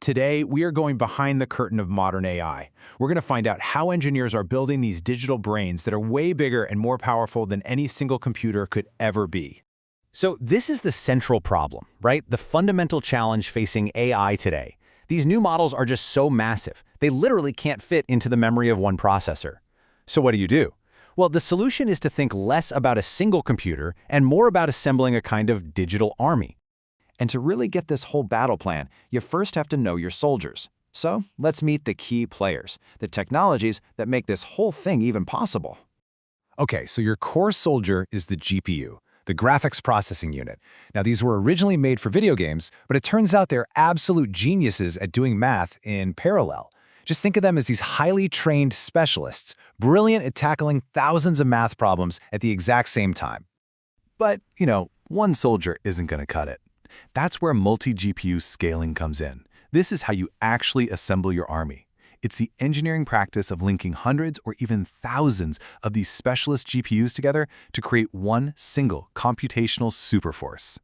Today, we are going behind the curtain of modern AI. We're going to find out how engineers are building these digital brains that are way bigger and more powerful than any single computer could ever be. So this is the central problem, right? The fundamental challenge facing AI today. These new models are just so massive, they literally can't fit into the memory of one processor. So what do? Well, the solution is to think less about a single computer and more about assembling a kind of digital army. And to really get this whole battle plan, you first have to know your soldiers. So let's meet the key players, the technologies that make this whole thing even possible. Okay, so your core soldier is the GPU, the graphics processing unit. Now, these were originally made for video games, but it turns out they're absolute geniuses at doing math in parallel. Just think of them as these highly trained specialists, brilliant at tackling thousands of math problems at the exact same time. But, one soldier isn't going to cut it. That's where multi-GPU scaling comes in. This is how you actually assemble your army. It's the engineering practice of linking hundreds or even thousands of these specialist GPUs together to create one single computational superforce.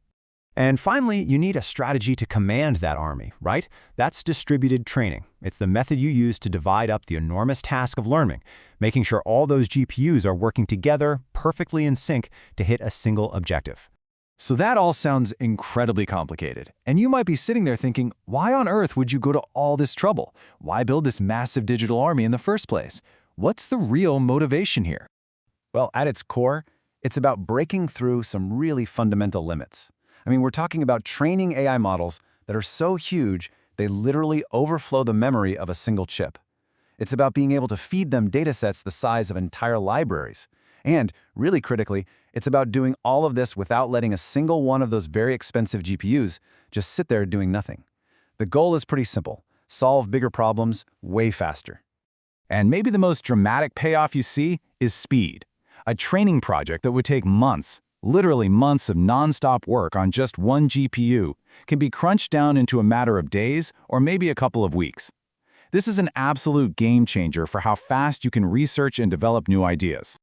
And finally, you need a strategy to command that army, right? That's distributed training. It's the method you use to divide up the enormous task of learning, making sure all those GPUs are working together perfectly in sync to hit a single objective. So that all sounds incredibly complicated, and you might be sitting there thinking, why on earth would you go to all this trouble? Why build this massive digital army in the first place? What's the real motivation here? Well, at its core, it's about breaking through some really fundamental limits. We're talking about training AI models that are so huge, they literally overflow the memory of a single chip. It's about being able to feed them datasets the size of entire libraries. And, really critically, it's about doing all of this without letting a single one of those very expensive GPUs just sit there doing nothing. The goal is pretty simple: solve bigger problems way faster. And maybe the most dramatic payoff you see is speed. A training project that would take months, literally months of non-stop work on just one GPU, can be crunched down into a matter of days or maybe a couple of weeks. This is an absolute game changer for how fast you can research and develop new ideas.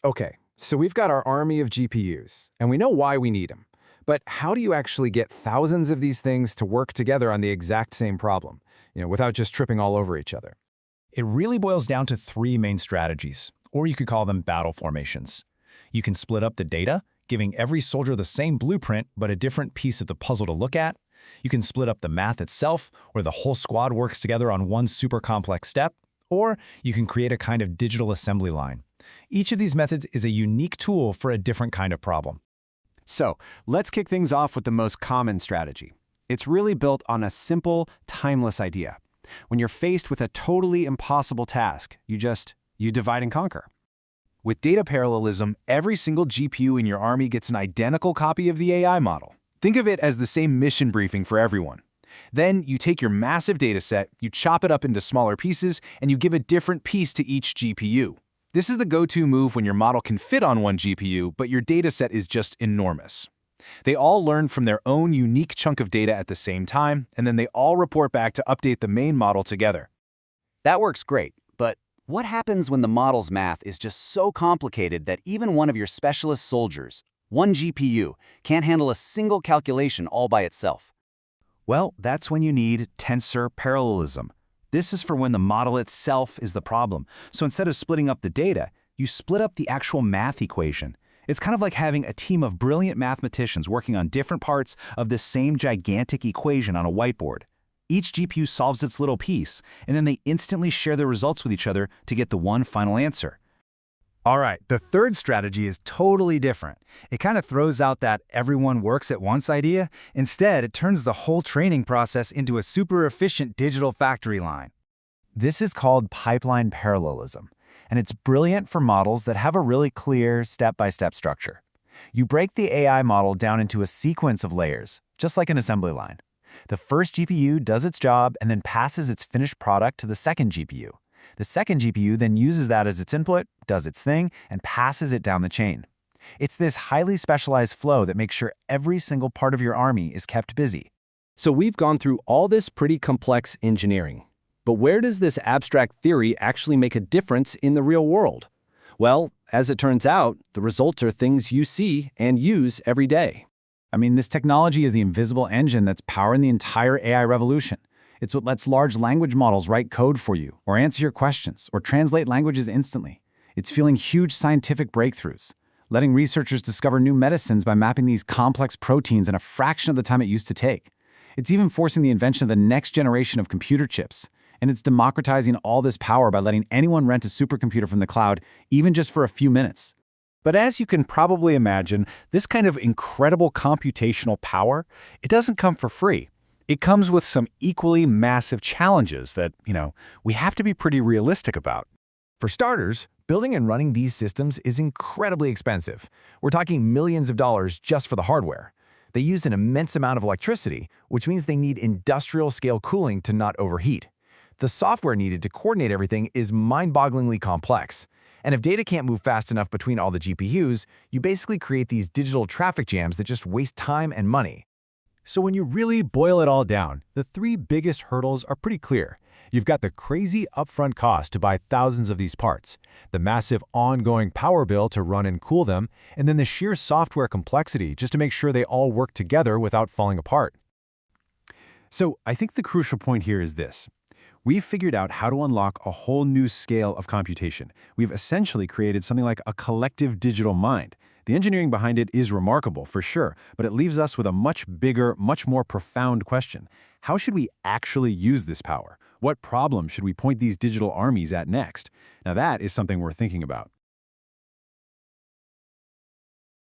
Okay, so we've got our army of GPUs, and we know why we need them. But how do you actually get thousands of these things to work together on the exact same problem, without just tripping all over each other? It really boils down to three main strategies, or you could call them battle formations. You can split up the data, giving every soldier the same blueprint but a different piece of the puzzle to look at. You can split up the math itself, where the whole squad works together on one super complex step. Or you can create a kind of digital assembly line. Each of these methods is a unique tool for a different kind of problem. So, let's kick things off with the most common strategy. It's really built on a simple, timeless idea. When you're faced with a totally impossible task, you divide and conquer. With data parallelism, every single GPU in your army gets an identical copy of the AI model. Think of it as the same mission briefing for everyone. Then you take your massive dataset, you chop it up into smaller pieces, and you give a different piece to each GPU. This is the go-to move when your model can fit on one GPU, but your dataset is just enormous. They all learn from their own unique chunk of data at the same time, and then they all report back to update the main model together. That works great, but what happens when the model's math is just so complicated that even one of your specialist soldiers, one GPU, can't handle a single calculation all by itself? Well, that's when you need tensor parallelism. This is for when the model itself is the problem. So instead of splitting up the data, you split up the actual math equation. It's kind of like having a team of brilliant mathematicians working on different parts of the same gigantic equation on a whiteboard. Each GPU solves its little piece, and then they instantly share the results with each other to get the one final answer. All right, the third strategy is totally different. It kind of throws out that everyone works at once idea. Instead, it turns the whole training process into a super efficient digital factory line. This is called pipeline parallelism, and it's brilliant for models that have a really clear step-by-step structure. You break the AI model down into a sequence of layers, just like an assembly line. The first GPU does its job and then passes its finished product to the second GPU. The second GPU then uses that as its input, does its thing, and passes it down the chain. It's this highly specialized flow that makes sure every single part of your army is kept busy. So we've gone through all this pretty complex engineering. But where does this abstract theory actually make a difference in the real world? Well, as it turns out, the results are things you see and use every day. This technology is the invisible engine that's powering the entire AI revolution. It's what lets large language models write code for you, or answer your questions, or translate languages instantly. It's fueling huge scientific breakthroughs, letting researchers discover new medicines by mapping these complex proteins in a fraction of the time it used to take. It's even forcing the invention of the next generation of computer chips, and it's democratizing all this power by letting anyone rent a supercomputer from the cloud, even just for a few minutes. But as you can probably imagine, this kind of incredible computational power, it doesn't come for free. It comes with some equally massive challenges that, we have to be pretty realistic about. For starters, building and running these systems is incredibly expensive. We're talking millions of dollars just for the hardware. They use an immense amount of electricity, which means they need industrial-scale cooling to not overheat. The software needed to coordinate everything is mind-bogglingly complex. And if data can't move fast enough between all the GPUs, you basically create these digital traffic jams that just waste time and money. So when you really boil it all down, the three biggest hurdles are pretty clear. You've got the crazy upfront cost to buy thousands of these parts, the massive ongoing power bill to run and cool them, and then the sheer software complexity just to make sure they all work together without falling apart. So I think the crucial point here is this. We've figured out how to unlock a whole new scale of computation. We've essentially created something like a collective digital mind. The engineering behind it is remarkable, for sure, but it leaves us with a much bigger, much more profound question. How should we actually use this power? What problem should we point these digital armies at next? Now that is something we're thinking about.